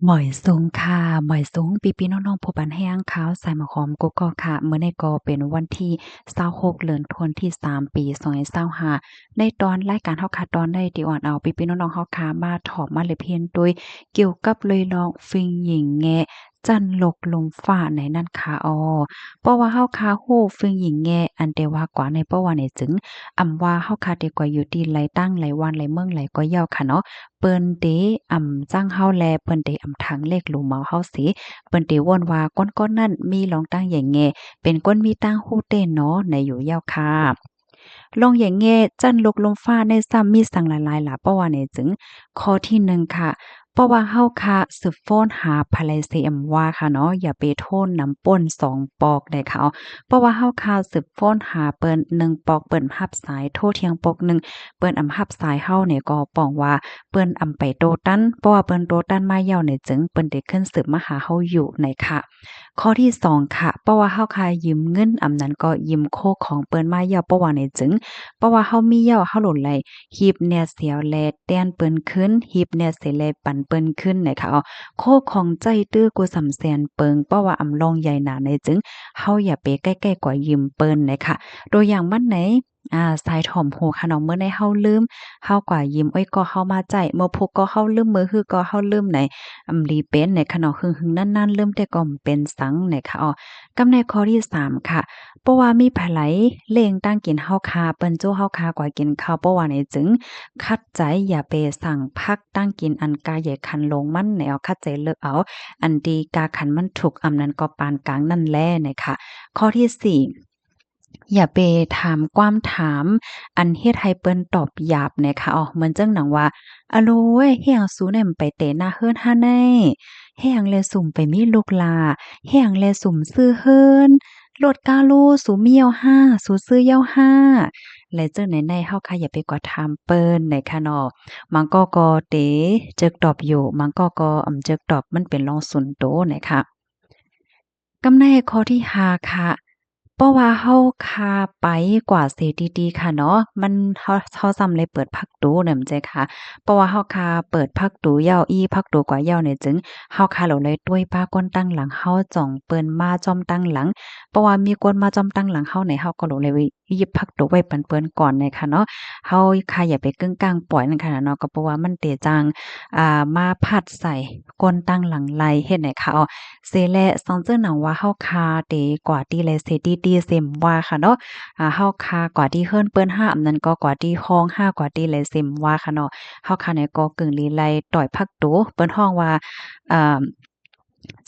หมอยสูงค่ะหมอยสูงปีๆน้องๆผู้ปันแห้งขาวใส่หมะหอมกุกกอกค่ะมื้อนี้ก็เป็นวันที่26เดือนธันวาคมที่3ปี2025ในตอนรายการเฮาค่ะตอนได้ที่อ่อนเอาปีๆน้องๆเฮาค่ะมาถอมมาเลยเพียนโดยเกี่ยวกับเลยลองฟิงหญิงแงะจันลกลมฟ้าในนั่นค่ะเพราะว่าเฮาค่ะฮู้ฟิงหญิงแงะอันแต่ว่ากว่าในเพราะว่าในจึงว่าเฮาค่ะดีกว่าอยู่ที่ไหลตั้งไหลวันไหลเมืองไหลก็ยาวค่ะเนาะ เปิ้นเดจ้างเฮาแลเปิ้นเดทางเลขหลู่เมาเฮาสิเปิ้นเดว่นว่าก้นๆนั้นมีลองตั้งแหย่งแงเป็นก้นมีตั้งฮู้เต้นเนาะในอยู่ยาวค่ะลองแหย่งแงจันลกลมฟ้าในซ้ำมีสังหลายๆล่ะเพราะว่าเนี่ยจึงข้อที่1ค่ะเพราะว่าเฮาค่ะสืบฟ้นหาภรรยเสียมว่าค่ะเนาะอย่าไปโทษน้ำป่น2ปอกได้ค่ะเพราะว่าเฮาค่ะสืบฟ้นหาเปิ้น1ปอกเปิ้นรับสายโทรเที่ยงปอกหนึ่งเปิ้นรับสายเฮาเนี่ยก็ป้องว่า เปิ้นไปโตตันเพราะว่าเปิ้นโตตันมาเย้าเนี่ยจึงเปิ้นได้ขึ้นสืบมาหาเฮาอยู่ในค่ะข้อที่2ค่ะเพราะว่าเฮาค่ะยืมเงินนั้นก็ยืมโคของเปิ้นมาเย้าเพราะว่าเนี่ยจึงเพราะว่าเฮามีเย้าเฮาโหลดไหลฮีบเนี่ยเสียวแลแต้นเปิ้นขึ้นฮีบเนี่ยเสิแลปันเปิ้นขึ้นนะคะโคของใจตื้อกูสำแสนเปิงเพราะว่าลองใหญ่หนาในจึงเฮาอย่าไปใกล้ๆกว่ายืมเปิ้นนะคะตัวอย่างมันไหนสายถ่อมโหค่ะน้องเมื่อในเฮาลืม เฮากว่ายิ้มเอ้ยก็เฮามาใจเมื่อพกก็เฮาลืมมือฮือก็เฮาลืมไหนลีเป็นในขณะหึงๆนั่นๆลืมแต่ก็เป็นสังในค่ะกำในข้อที่3ค่ะเพราะว่ามีไผไหลเลงตั้งกินเฮาคาเปิ้นโจ้เฮาคากว่ากินข้าวเพราะว่าในจึงคัดใจอย่าไปสั่งพักตั้งกินอันกาใหญ่คันลงมันแนวคัดใจเลิกเอาอันดีกาคันมันถูกนั้นก็ปานกลางนั่นแลนะคะข้อที่4 อย่าไปถามความถามอันเฮ็ดให้เปิ้นตอบหยาบเนี่ยค่ะเหมือนจังหนังว่าอะโลยเฮ็ดหยังสูเนี่ยมันไปเตะหน้าเฮือนหาแน่เฮ็ดหยังแลสุ่มไปมีลูกลาเฮ็ดหยังแลสุ่มซื้อเฮือนรถกาโลสูมีเหี่ยวห้าสูซื้อเหี่ยวห้าและจังไหนๆเฮาค่ะอย่าไปกว่าถามเปิ้นในค่ะเนาะมันก็เตจึกตอบอยู่มันก็จึกตอบมันเป็นรองสุนโตนะคะกำในข้อที่5ค่ะ เพราะว่าเฮาคาไปกว่าเสียดีๆค่ะเนาะมันเฮาซ้ำเลยเปิดพักดูเนี่ยมันใจค่ะเพราะว่าเฮาคาเปิดพักดูยาวอีพักดูกว่ายาวเนี่ยจึงเฮาคาเหลาเลยต้วยป้าก้นตั้งหลังเฮาจ่องเปิ้นมาจ้อมตั้งหลังเพราะว่ามีคนมาจ้อมตั้งหลังเฮาเนี่ยเฮาก็เหลาเลยหยิบพักดูไว้ปันเปิ้นก่อนเนี่ยค่ะเนาะเฮาค่ะอย่าไปกึ้งกลางปล่อยนั่นค่ะเนาะก็เพราะว่ามันเตะจังมาพัดใส่ก้นตั้งหลังไหลเฮ็ดให้เขา เสแลซองเจิ้นหนังว่าเฮาคาเตกว่าที่แลเสดีๆเซ็มว่าค่ะเนาะเฮาคากว่าที่เฮิรนเปิ้นห้านั้นก็กว่าที่ฮ้องห้ากว่าที่แลเซ็มว่าค่ะเนาะเฮาคาเนี่ยก็กึ่งลีไลต่อยพักตูเปิ้นฮ้องว่าอ่า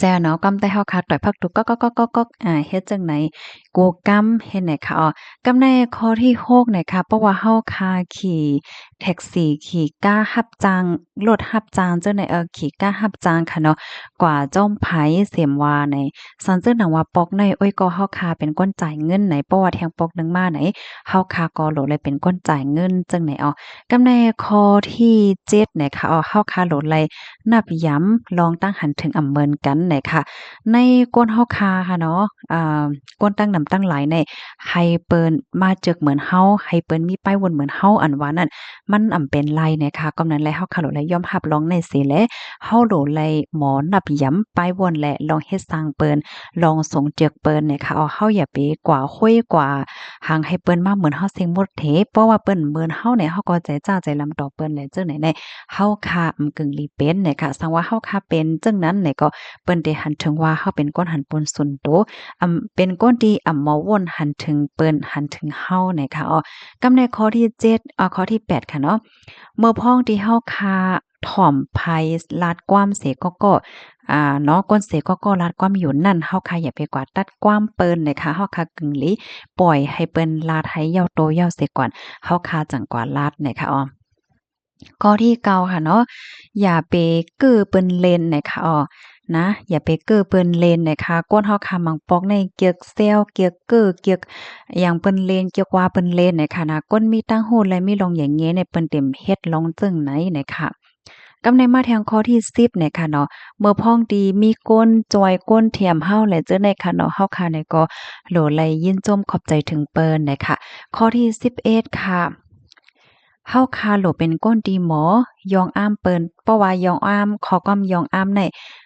แจ้วเนาะกำแต่เฮาคาต่อยพักตูก๊อกๆๆๆเฮ็ดจังไหนกูกำเฮ็ดไหนคะกำในข้อที่6เนี่ยค่ะเพราะว่าเฮาคาขี่แท็กซี่ขี่ก้ารับจ้างรถรับจ้างจังได๋ขี่ก้ารับจ้างค่ะเนาะ กว่าจ้อมไผเสียมว่าในซันเจิ้นหนังว่าปอกในโอ้ยก็เฮาคาเป็นก้นจ่ายเงินไหนเพราะว่าแทงปอกหนึงมาไหนเฮาคาก็โหลดเลยเป็นก้นจ่ายเงินจังไหนกำในข้อที่7เนี่ยค่ะเฮาคาโหลดเลยนับย้ำลองตั้งหันถึงเหมือนกันไหนค่ะในก้นเฮาคาค่ะเนาะอ่าก้นตั้งนำตั้งหลายในให้เปิ้นมาเจอกเหมือนเฮาให้เปิ้นมีป้ายวนเหมือนเฮาอันว่านั่นมันเป็นไรเนี่ยค่ะกำนั้นแล้วเฮาคาโหลดเลยยอมรับลองในสิแล เฮาโหลไลหมอนับย้ำป้ายวนและลองเฮ็ดสร้างเปิ้นลองส่งเจือกเปิ้นเนี่ยค่ะเฮาอย่าไปกว่าคุ้ยกว่าหังให้เปิ้นมาเหมือนเฮาเซ็งหมดเทเพราะว่าเปิ้นเหมือนเฮาเนี่ยเฮาก็ใจจ้าใจลำต่อเปิ้นแหละจังไหนในเฮาค่ะกึ่งลีเป็นเนี่ยค่ะสังว่าเฮาค่ะเป็นจังนั้นเนี่ยก็เปิ้นได้หันถึงว่าเฮาเป็นก้นหันปนสุนโตเป็นก้นที่หมอวนหันถึงเปิ้นหันถึงเฮาเนี่ยค่ะกำในข้อที่7ข้อที่8ค่ะเนาะ เมื่อพ้องที่เฮาคาถ่อมไผลาดความเสก็เนาะก้นเสก็ลาดความอยู่นั่นเฮาคาอย่าไปกว่าตัดความเปิ้นนะคะเฮาคากึ่งหลีปล่อยให้เปิ้นลาดให้ยาวโตยาวเสียก่อนเฮาคาจังกว่าลาดนะคะข้อที่เก้าค่ะเนาะอย่าไปกื้อเปิ้นเล่นนะคะนะอย่าไปเก้อเปิ้นเล่นนะคะก้นเฮาคามังปอกในเกียกเซลเกียกเก้อเกียกอย่างเปิ้นเล่นเกียกว่าเปิ้นเล่นนะคะนะก้นมีตั้งโหดและมีลองอย่างเงี้ยเนี่ยเปิ้นเต็มเฮ็ดลองจึงไหนนะคะกำในมาแทงข้อที่10เนี่ยค่ะเนาะเมื่อพ้องดีมีก้นจอยก้นเทียมเฮาและเจ้อในค่ะเนาะเฮาค่ะเนี่ยก็โหลไหลยินจมขอบใจถึงเปิ้นนะคะข้อที่11ค่ะ เฮาคาโหลเป็นก้นดีหมอ ยองอ้ามเปิ้นเพราะว่ายองอ้ามขอความยองอ้ามใน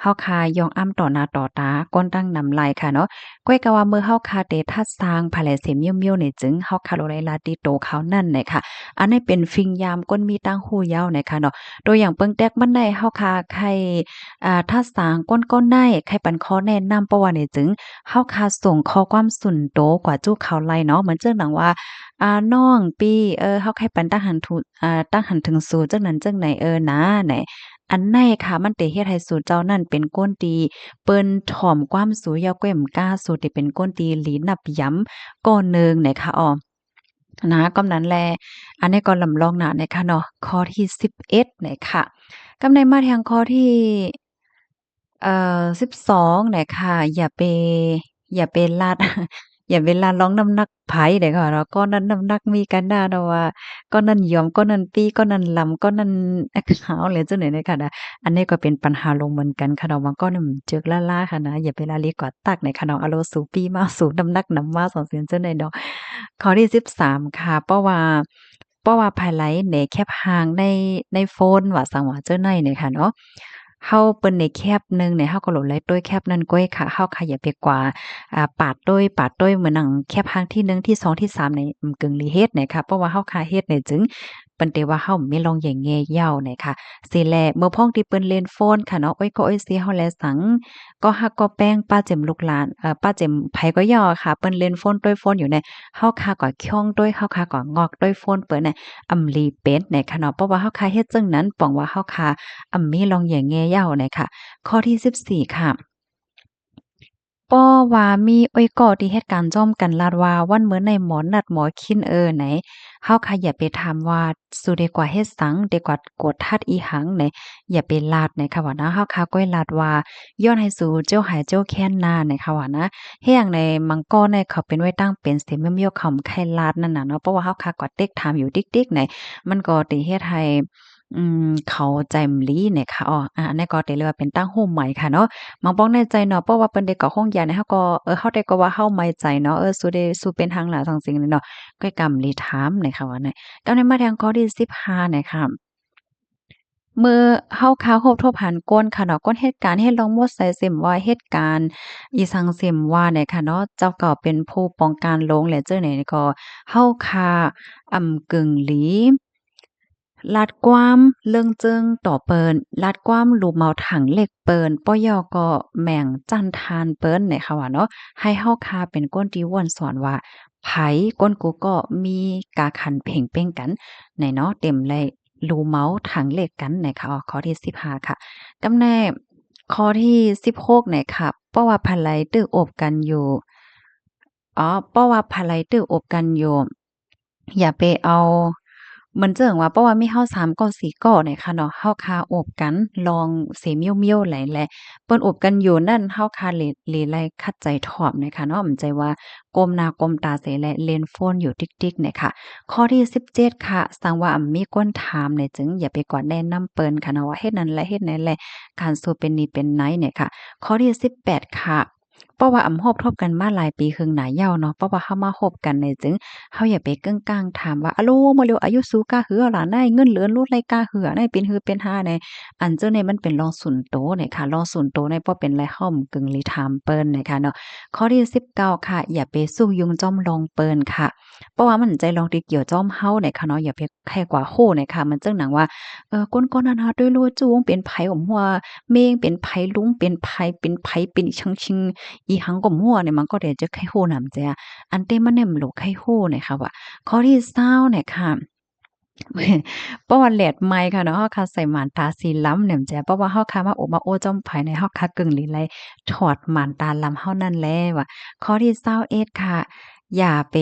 เฮาคายองอ้ามต่อหน้าต่อตาก้นตั้งนำลายค่ะเนาะก้อยก็ว่าเมื่อเฮาคาเตทัดสร้างภายเสมเมียวๆนี่จึงเฮาคาโลไลลาติโตเขานั่นน่ะค่ะอันนี้เป็นฟิงยามก้นมีตั้งหูยาวน่ะค่ะเนาะตัวอย่างเปิ้งแตกมันได้เฮาคาไข่ทัดสร้างก้นได้ไข่ปันข้อแนะนำเพราะว่านี่จึงเฮาคาส่งข้อความสุนโตกว่าจู้เขาไลเนาะเหมือนเจังหนังว่า น้องปี้เฮาไข่ปันตั้งหันทุตั้งหันถึงสู่จังนั้นจังไหนนะไหนอันไหนค่ะมันเตเฮ็ดให้สู่เจ้านั่นเป็นก้นดีเปิ้นถ่อมความสู่ยาวแก้มกล้าสู่ที่เป็นก้นดีหลีนับย้ำก้อนหนึ่งไหนค่ะอ้อนะก็นั้นแลอันนี้ก็ลำลองนะนะคะเนาะข้อที่11ไหนค่ะกำในมาทางข้อที่12เนี่ยค่ะอย่าไปลัดอย่าไปลัดลองน้ำหนักไผเดี๋ยวก่อนเนาะก้อนนั้นน้ำหนักมีกันด้าเนาะว่าก้อนนั้นหย่อมก้อนนั้นปี้ก้อนนั้นลำก้อนนั้นขาวเลยจังไหนเนี่ยค่ะนะอันนี้ก็เป็นปัญหาลงเหมือนกันค่ะเนาะบางก้อนนี่มันจึกล่าๆค่ะนะอย่าไปละเลกว่าตักในค่ะเนาะอะโลสูปี้มาสูน้ำหนักนำมาสองเสียนจังได๋เนาะข้อที่13ค่ะเพราะว่าภายไหลในแคปหางในโฟนว่าสังว่าเจ้าในเนี่ยค่ะเนาะ เฮาเปิ้นในแคบหนึ่งเนี่ยเฮาก็โหลดไลต้วยแคบนั้นก้อยค่ะเฮาค่ะอย่าไปกว่าปาดต้วยเหมือนหนังแคบครั้งที่1ที่2ที่3ในกึ่งลีเฮ็ดเนี่ยค่ะเพราะว่าเฮาคาเฮ็ดเนี่ยจึงเปิ้นเตว่าเฮามีลองแยงแงเหย้าเนี่ยค่ะสิแลเมื่อพ้องที่เปิ้นเล่นโฟนค่ะเนาะโอ้ยก็โอ้ยสิเฮาแลสังก็ฮักก็แป้งป้าเจ็มลูกหลานป้าเจ็มไผก็ย่อค่ะเปิ้นเล่นโฟนต้วยโฟนอยู่เนี่ยเฮาคาก็ข่องต้วยเฮาคาก็งอกต้วยโฟนเปิ้นน่ะอำลีเป็ดเนี่ยค่ะเนาะเพราะว่าเฮาคาเฮ็ดจังนั้นป้องว่าเฮาคา มีลองแหย่แง่เหย้าน่ะค่ะข้อที่14ค่ะป้อว่ามีอ้อยก่อที่เฮ็ดการจ้อมกันลาดว่าวันมื้อในหมอนัดหมอคินไหนเฮาค่ะอย่าไปถามว่าสู้ดีกว่าเฮ็ดสังดีกว่ากดทัดอีหังไหนอย่าไปลาดไหนค่ะว่านะเฮาค่ะก้อยลาดว่าย้อนให้สู่เจ้าหายเจ้าแค้นหน้าไหนค่ะว่านะเฮ็ดหยังในมังกรในเขาเป็นไว้ตั้งเป็นเสียเมี่ยวๆเขาไข่ลาดนั่นน่ะเนาะเพราะว่าเฮาค่ะก็เต๊กถามอยู่ติ๊กๆไหนมันก็ติเฮ็ดให้ เขาใจมลีเนี่ยค่ะอ้ออันนี้ก็ได้เรียกว่าเป็นตั้งโฮมใหม่ค่ะเนาะบางป้องในใจเนาะเพราะว่าเปิ้นได้ก็คงอยากให้เฮาก็เฮาได้ก็ว่าเฮาไม่ใจเนาะสู้ได้สู้เป็นทางหลาทางสิ่งนี้เนาะก้อยกำลีถามเนี่ยค่ะว่าเนี่ยกำในมาทางข้อที่15เนี่ยค่ะเมื่อเฮาค้าโฮบทบหันก้นค่ะเนาะก้นเหตุการณ์เฮ็ดลองหมดใส่เสียมว่าเหตุการณ์อีสังเสียมว่าเนี่ยค่ะเนาะเจ้าเก่าเป็นผู้ป้องกันโลงและเจ้าไหนก็เฮาค้ากึ่งหลี ลาดกว้ามเรื่องจึงต่อเปินลาดกว้ามลูกเมาถังเหล็กเปินป้อยอก็แหม่งจันทานเปิ้นเนี่ยค่ะว่าเนาะให้เฮาคาเป็นก้นที่ว่วนสอนว่าไผก้นกูก็มีกาขันเพ่งเป้งกันในเนาะเต็มเลยรูเมาถังเหล็กกันในค่ะข้อที่15ค่ะกำแน่ข้อที่16เนี่ยค่ะเพราะว่าภายไลตึกอบกันอยู่เพราะว่าภายไลตึกอบกันอยู่อย่าไปเอาเหมือนเจิ่งว่าเพราะว่ามีเฮา3ก้อ4ก้อเนี่ยค่ะเนาะเฮาคาโอบกันลองเสเมียวๆไหลแลเปิ้นโอบกันอยู่นั่นเฮาคาเลไลคัดใจถอมเนี่ยค่ะเนาะมันใจว่าก้มหน้าก้มตาเสแลเล่นโฟนอยู่ติ๊กๆเนี่ยค่ะข้อที่17ค่ะสังว่ามีคนถามเนี่ยจึงอย่าไปกว่าแนะนำเปิ้นค่ะเนาะว่าเฮ็ดนั้นและเฮ็ดนั้นแหละการสู้เป็นนี่เป็นไหนเนี่ยค่ะข้อที่18ค่ะเพราะว่าฮอบทบกันมาหลายปีครึ่งหน้ายาวเนาะเพราะว่าเฮามาฮบกันเนี่ยจึง เฮาอย่าไปเกิ้งก้างถามว่าอะโลมาเร็วอายุสูกาหือเอาล่ะนายเงินเหลือรูดไรกาหือนายเป็นหือเป็นหาในอันเจ้าเนี่ยมันเป็นรองสุนโตเนี่ยค่ะรองสุนโตในบ่เป็นไรเฮากึ่งลีถามเปิ้นเนี่ยค่ะเนาะข้อที่19ค่ะอย่าไปสู้ยุงจ้อมลองเปิ้นค่ะเพราะว่ามันใจลองที่เกี่ยวจ้อมเฮาเนี่ยค่ะเนาะอย่าไปแค่กว่าโฮเนี่ยค่ะมันจังหนังว่าก้นๆนั้นหาด้วยรู้จูงเป็นไผอมหัวเมงเป็นไผลุงเป็นไผเป็นไผเป็นชังชิงอีหังก็มั่วเนี่ยมันก็ได้จะไข้โฮนำใจอะอันเต้มันเนี่ยมันโหลไข้โฮเนี่ยค่ะว่า ข้อที่20เนี่ยค่ะเพราะว่าแหลดไม้ค่ะเนาะเฮาค่ะใส่หมานตาสีล้ำแหนมแจ๋เพราะว่าเฮาค่ะมาโอมาโอ้จ้อมภายในเฮาค่ะกึ่งหลีไลถอดหมานตาล้ำเฮานั่นแหละว่ะข้อที่21ค่ะอย่าไป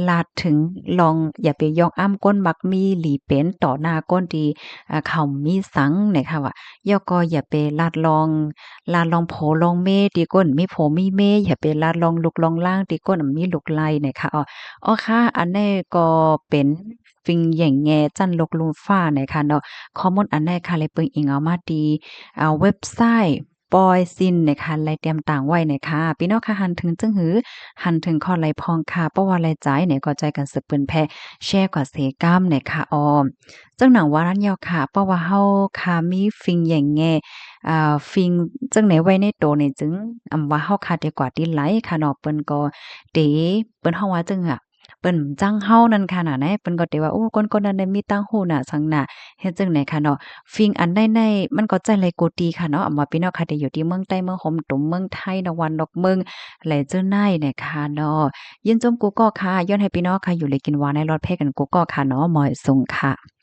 ลาดถึงลองอย่าไปยองอ้ำก้นมักมีหลีเป็นต่อหน้าก้นที่เขามีสังเนี่ยค่ะว่าย่อก็อย่าไปลาดลองโผลองเมที่ก้นมีโผมีเมอย่าไปลาดลองลุกลองล่างที่ก้นมีลุกไล่เนี่ยค่ะอ๋อค่ะอันนี้ก็เป็นฟิงแหย่งแงจันลกลุมฟ้าเนี่ยค่ะเนาะข้อมูลอันนี้ค่ะเลยเปิงอิงเอามาดีเว็บไซต์ ปอยซินนะคะไลเตรียมต่างไว้นะคะพี่น้องค่ะหันถึงจึงหือหันถึงข้อไหลพองค่ะเพราะว่าไหลใจเนี่ยก็ใจกันสืบเปิ้นแพ่แชร์กว่าเสกำเนี่ยค่ะออมจังหนังว่านั้นยาวค่ะเพราะว่าเฮาค่ะมีฟิงแหย่งแง่ฟิงจังไหนไว้ในโตเนี่ยจึงว่าเฮาค่ะดีกว่าที่ไหลค่ะเนาะเปิ้นก็เตเปิ้นเฮาว่าจึงอะเปิ้นจังเฮานั่นค่ะน่ะแหนะเปิ้นก็เตว่าโอ้คนๆนั้นน่ะมีตังหูน่ะสังน่ะเฮ็ดจังไหนค่ะเนาะ ฟิงอันในมันก็ใจไหลโกตีค่ะเนาะว่าพี่น้องค่ะที่อยู่ที่เมืองใต้เมืองหอมตุ่มเมืองไทยนวันนอกเมืองไหลเจ้าในเนี่ยค่ะเนาะยินจมกูก็ค่ะย้อนให้พี่น้องค่ะอยู่เลยกินหวานในรอดเพกันกูก็ค่ะเนาะหมอยสุงค่ะ